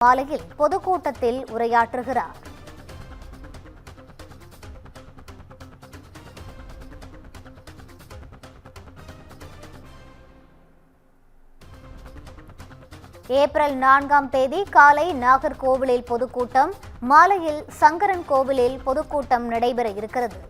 மாலையில் பொதுக்கூட்டத்தில் உரையாற்றுகிறார். ஏப்ரல் 4ஆம் தேதி காலை நாகர்கோவிலில் பொதுக்கூட்டம், மாலையில் சங்கரன் கோவிலில் பொதுக்கூட்டம் நடைபெற இருக்கிறது.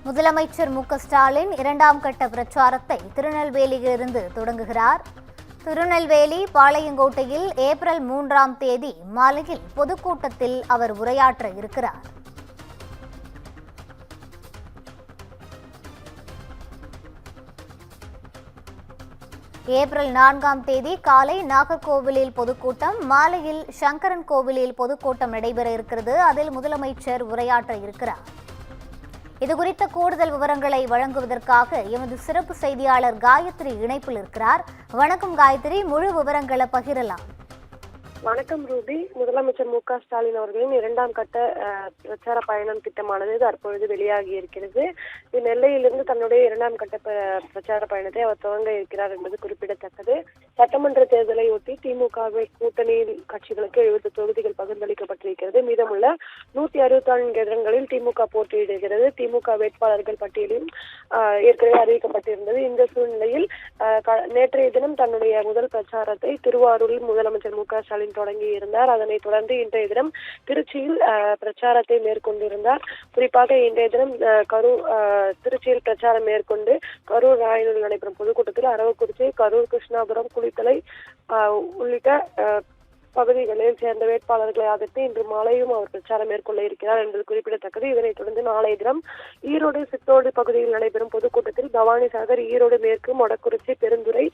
முதலமைச்சர் மு.க.ஸ்டாலின் 2ஆம் கட்ட பிரச்சாரத்தை திருநெல்வேலியிலிருந்து தொடங்குகிறார். திருநெல்வேலி பாளையங்கோட்டையில் ஏப்ரல் 3ஆம் தேதி மாலையில் பொதுக்கூட்டத்தில் அவர் உரையாற்ற இருக்கிறார். ஏப்ரல் 4ஆம் தேதி காலை நாகர்கோவிலில் பொதுக்கூட்டம், மாலையில் சங்கரன் கோவிலில் பொதுக்கூட்டம் நடைபெற இருக்கிறது. அதில் முதலமைச்சர் உரையாற்ற இருக்கிறார். இதுகுறித்த கூடுதல் விவரங்களை வழங்குவதற்காக எமது சிறப்பு செய்தியாளர் காயத்ரி இணைப்பில் இருக்கிறார். வணக்கம் காயத்ரி, முழு விவரங்களை பகிரலாம். வணக்கம் ரூபி. முதலமைச்சர் மு.க.ஸ்டாலின் அவர்களின் 2ஆம் கட்ட பிரச்சார பயணம் திட்டமானது தற்பொழுது வெளியாகி இருக்கிறது. நெல்லையிலிருந்து தன்னுடைய 2ஆம் கட்ட பிரச்சார பயணத்தை அவர் துவங்க இருக்கிறார் என்பது குறிப்பிடத்தக்கது. சட்டமன்ற தேர்தலை ஒட்டி திமுக கூட்டணி கட்சிகளுக்கு 70 தொகுதிகள் பகிர்ந்தளிக்கப்பட்டிருக்கிறது. மீதமுள்ள 164 இடங்களில் திமுக போட்டியிடுகிறது. திமுக வேட்பாளர்கள் பட்டியலில் ஏற்கனவே அறிவிக்கப்பட்டிருந்தது. இந்த சூழ்நிலையில் நேற்றைய தினம் தன்னுடைய முதல் பிரச்சாரத்தை திருவாரூரில் முதலமைச்சர் மு.க.ஸ்டாலின் தொடங்கி இருந்தார். அதனைத் தொடர்ந்து இன்றைய தினம் திருச்சியில் பிரச்சாரத்தை மேற்கொண்டிருந்தார். குறிப்பாக இன்றைய தினம் திருச்சியில் பிரச்சாரம் மேற்கொண்டு கரூர் ராயனூரில் நடைபெறும் பொதுக்கூட்டத்தில் அரவக்குறிச்சி, கரூர், கிருஷ்ணாபுரம், குளித்தலை உள்ளிட்ட பகுதிகளில் சேர்ந்த வேட்பாளர்களை ஆதரித்து இன்று மாலையும் அவர் பிரச்சாரம் மேற்கொள்ள இருக்கிறார் என்பது குறிப்பிடத்தக்கது. இதனைத் தொடர்ந்து நாளைய தினம் ஈரோடு சித்தோடு பகுதியில் நடைபெறும் பொதுக்கூட்டத்தில் பவானி சாகர், ஈரோடு மேற்கு, மொடக்குறிச்சி, பெருந்துறை,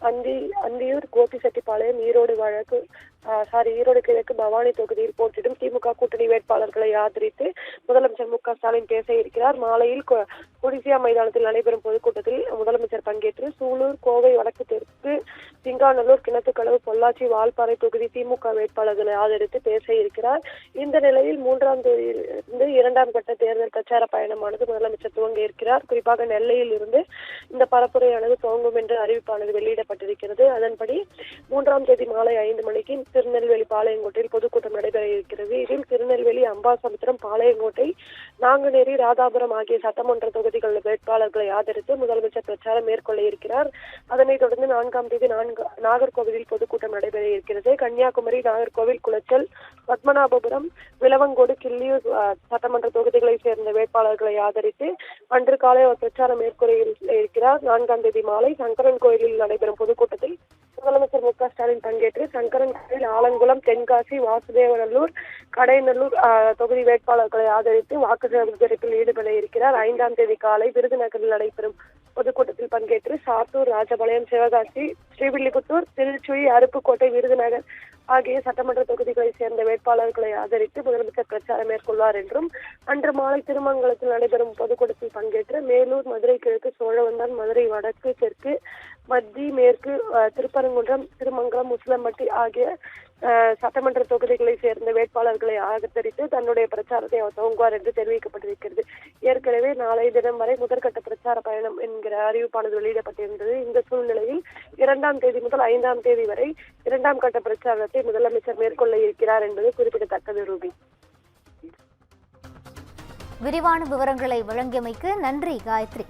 அந்தியூர், கோபிசெட்டிப்பாளையம், ஈரோடு கிழக்கு, பவானி தொகுதியில் போட்டியிடும் திமுக கூட்டணி வேட்பாளர்களை ஆதரித்து முதலமைச்சர் மு.க.ஸ்டாலின் பேச இருக்கிறார். மாலையில் கொடிசியா மைதானத்தில் நடைபெறும் பொதுக்கூட்டத்தில் முதலமைச்சர் பங்கேற்று சூலூர், கோவை வடக்கு, தெற்கு, சிங்காநல்லூர், கிணத்துக்கடவு, பொள்ளாச்சி, வால்பாறை தொகுதி திமுக வேட்பாளர்களை ஆதரித்து பேச இருக்கிறார். இந்த நிலையில் 3ஆம் தேதியிலிருந்து 2ஆம் கட்ட தேர்தல் பிரச்சார பயணமானது முதலமைச்சர் துவங்க இருக்கிறார். குறிப்பாக நெல்லையில் இருந்து இந்த பரப்புரையானது துவங்கும் என்று அறிவிப்பானது வெளியிடப்பட்டிருக்கிறது. அதன்படி 3ஆம் தேதி மாலை 5 மணிக்கு திருநெல்வேலி பாளையங்கோட்டையில் பொதுக்கூட்டம் நடைபெற இருக்கிறது. இதில் திருநெல்வேலி, அம்பாசமுத்திரம், பாளையங்கோட்டை, நாங்குநேரி, ராதாபுரம் ஆகிய சட்டமன்ற தொகுதிகள் வேட்பாளர்களை ஆதரித்து முதலமைச்சர் பிரச்சாரம் மேற்கொள்ள இருக்கிறார். அதனைத் தொடர்ந்து 4ஆம் தேதி நாகர்கோவிலில் பொதுக்கூட்டம் நடைபெற இருக்கிறது. கன்னியாகுமரி, நாகர்கோவில், குளச்சல், பத்மநாபபுரம், விளவங்கோடு, கிள்ளியூர் சட்டமன்ற தொகுதிகளை சேர்ந்த வேட்பாளர்களை ஆதரித்து அன்று காலை அவர் பிரச்சாரம் மேற்கொள்ள இருக்கிறார். 4ஆம் தேதி மாலை சங்கரன் கோயிலில் நடைபெறும் பொதுக்கூட்டத்தில் முதலமைச்சர் மு.க.ஸ்டாலின் பங்கேற்று சங்கரன் கோயில், ஆலங்குளம், தென்காசி, வாசுதேவநல்லூர், கடைநல்லூர் தொகுதி வேட்பாளர்களை ஆதரித்து வாக்கு சேகரிப்பில் ஈடுபட இருக்கிறார். 5ஆம் தேதி காலை விருதுநகரில் நடைபெறும் பொதுக்கூட்டத்தில் பங்கேற்று சாத்தூர், ராஜபாளையம், சிவகாசி, ஸ்ரீவில்லிபுத்தூர், திருச்சுழி, அருப்புக்கோட்டை, விருதுநகர் ஆகிய சட்டமன்ற தொகுதிகளை சேர்ந்த வேட்பாளர்களை ஆதரித்து முதலமைச்சர் பிரச்சாரம் மேற்கொள்வார் என்றும், அன்று மாலை திருமங்கலத்தில் நடைபெறும் பொதுக்கூட்டத்தில் பங்கேற்று மேலூர், மதுரை கிழக்கு, சோழவந்தான், மதுரை வடக்கு, தெற்கு, மத்தி, மேற்கு, திருப்பரங்குன்றம், திருமங்கலம், முஸ்லம்பட்டி ஆகிய சட்டமன்ற தொகுதிகளை சேர்ந்த வேட்பாளர்களை ஆதரித்து தன்னுடைய பிரச்சாரத்தை அவர் துவங்குவார் என்று தெரிவிக்கப்பட்டிருக்கிறது. ஏற்கனவே நாளை தினம் வரை முதற்கட்ட பிரச்சார பயணம் என்கிற அறிவிப்பானது வெளியிடப்பட்டிருந்தது. இந்த சூழ்நிலையில் 2ஆம் தேதி முதல் 5ஆம் தேதி வரை 2ஆம் கட்ட பிரச்சாரத்தை முதலமைச்சர் மேற்கொள்ள இருக்கிறார் என்பது குறிப்பிடத்தக்கது. ரூபி, விரிவான விவரங்களை வழங்கியமைக்கு நன்றி காயத்ரி.